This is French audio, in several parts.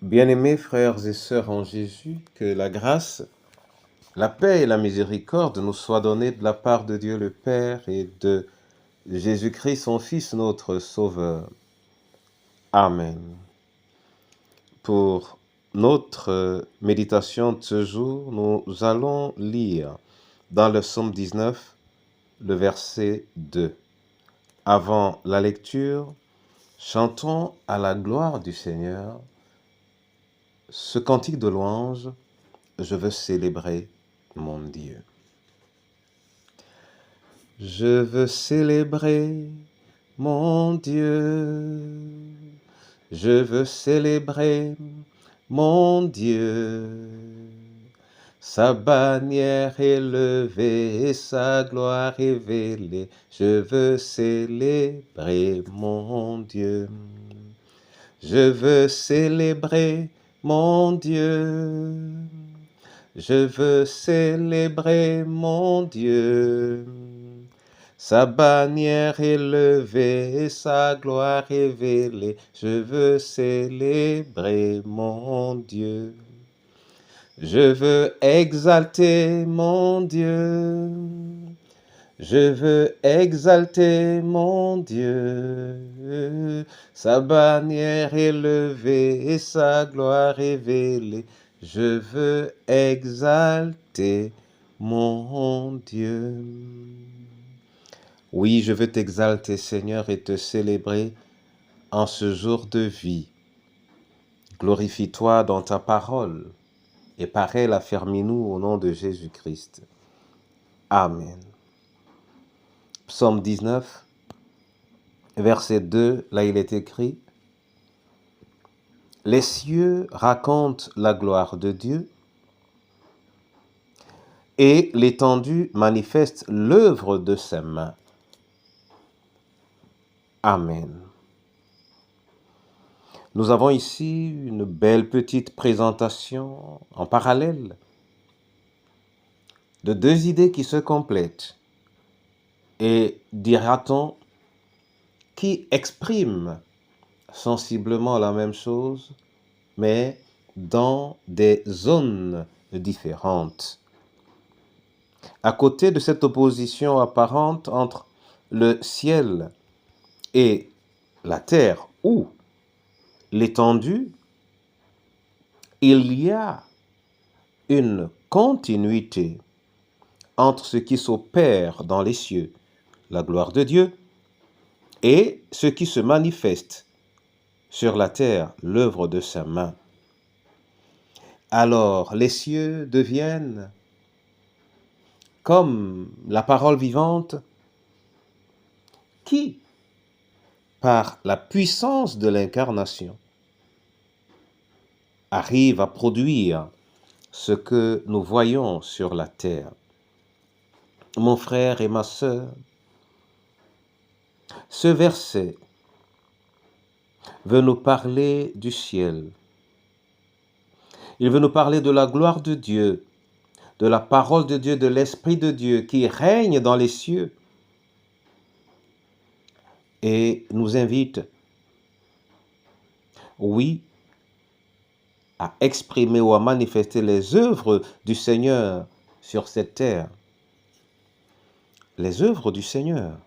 Bien-aimés frères et sœurs en Jésus, que la grâce, la paix et la miséricorde nous soient données de la part de Dieu le Père et de Jésus-Christ son Fils, notre Sauveur. Amen. Pour notre méditation de ce jour, nous allons lire dans le psaume 19, le verset 2. Avant la lecture, chantons à la gloire du Seigneur ce cantique de louange. Je veux célébrer mon Dieu. Je veux célébrer mon Dieu. Je veux célébrer mon Dieu. Sa bannière élevée et sa gloire révélée. Je veux célébrer mon Dieu. Je veux célébrer mon Dieu. Je veux célébrer mon Dieu. Sa bannière élevée et sa gloire révélée. Je veux célébrer mon Dieu. Je veux exalter mon Dieu. Je veux exalter mon Dieu. Sa bannière élevée et sa gloire révélée. Je veux exalter mon Dieu. Oui, je veux t'exalter, Seigneur, et te célébrer en ce jour de vie. Glorifie-toi dans ta parole, et par elle affermis-nous au nom de Jésus-Christ. Amen. Psaume 19, verset 2, là il est écrit: « Les cieux racontent la gloire de Dieu, et l'étendue manifeste l'œuvre de ses mains. » Amen. Nous avons ici une belle petite présentation en parallèle de deux idées qui se complètent et, dira-t-on, qui expriment sensiblement la même chose, mais dans des zones différentes. À côté de cette opposition apparente entre le ciel et la terre ou l'étendue, il y a une continuité entre ce qui s'opère dans les cieux, la gloire de Dieu, et ce qui se manifeste sur la terre, l'œuvre de sa main. Alors les cieux deviennent comme la parole vivante qui, par la puissance de l'incarnation, arrive à produire ce que nous voyons sur la terre. Mon frère et ma sœur, ce verset veut nous parler du ciel. Il veut nous parler de la gloire de Dieu, de la parole de Dieu, de l'Esprit de Dieu qui règne dans les cieux et nous invite, oui, à exprimer ou à manifester les œuvres du Seigneur sur cette terre. Les œuvres du Seigneur,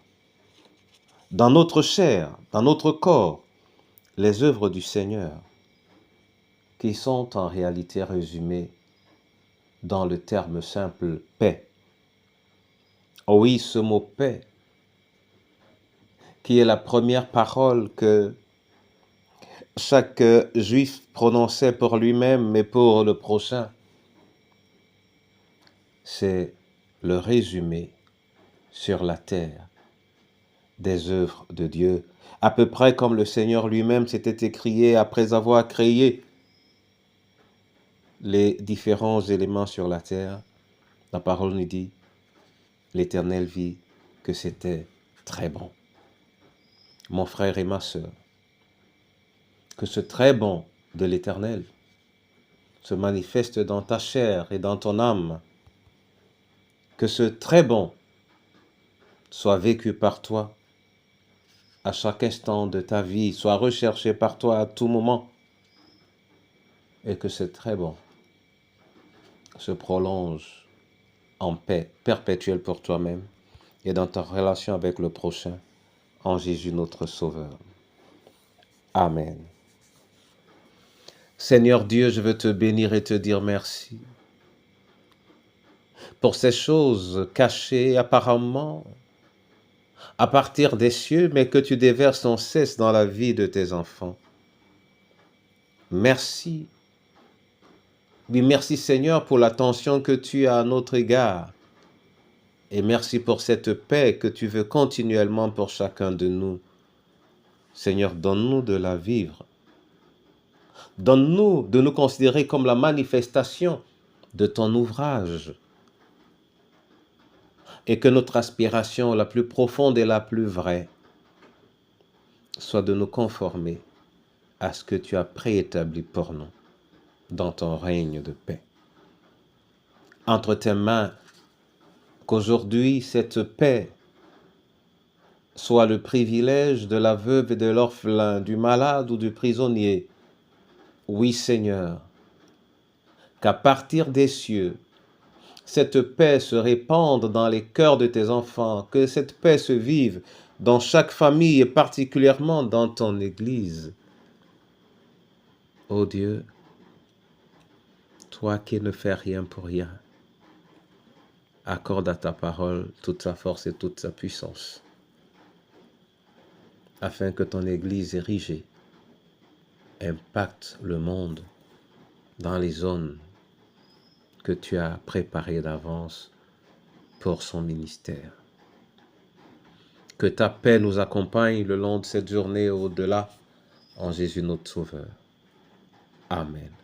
dans notre chair, dans notre corps, les œuvres du Seigneur, qui sont en réalité résumées dans le terme simple paix. Oh oui, ce mot paix, qui est la première parole que chaque juif prononçait pour lui-même, mais pour le prochain, c'est le résumé sur la terre des œuvres de Dieu, à peu près comme le Seigneur lui-même s'était écrié après avoir créé les différents éléments sur la terre. La parole nous dit, l'Éternel vit que c'était très bon. Mon frère et ma sœur, que ce très bon de l'Éternel se manifeste dans ta chair et dans ton âme, que ce très bon soit vécu par toi à chaque instant de ta vie, soit recherché par toi à tout moment, et que c'est très bon se prolonge en paix perpétuelle pour toi-même et dans ta relation avec le prochain, en Jésus notre Sauveur. Amen. Seigneur Dieu, je veux te bénir et te dire merci pour ces choses cachées apparemment à partir des cieux, mais que tu déverses sans cesse dans la vie de tes enfants. Merci. Oui, merci Seigneur pour l'attention que tu as à notre égard. Et merci pour cette paix que tu veux continuellement pour chacun de nous. Seigneur, donne-nous de la vivre. Donne-nous de nous considérer comme la manifestation de ton ouvrage. Et que notre aspiration la plus profonde et la plus vraie soit de nous conformer à ce que tu as préétabli pour nous dans ton règne de paix. Entre tes mains, qu'aujourd'hui cette paix soit le privilège de la veuve et de l'orphelin, du malade ou du prisonnier. Oui Seigneur, qu'à partir des cieux, cette paix se répande dans les cœurs de tes enfants, que cette paix se vive dans chaque famille et particulièrement dans ton Église. Ô Dieu, toi qui ne fais rien pour rien, accorde à ta parole toute sa force et toute sa puissance, afin que ton Église érigée impacte le monde dans les zones que tu as préparées d'avance pour son ministère. Que ta paix nous accompagne le long de cette journée au-delà, en Jésus notre Sauveur. Amen.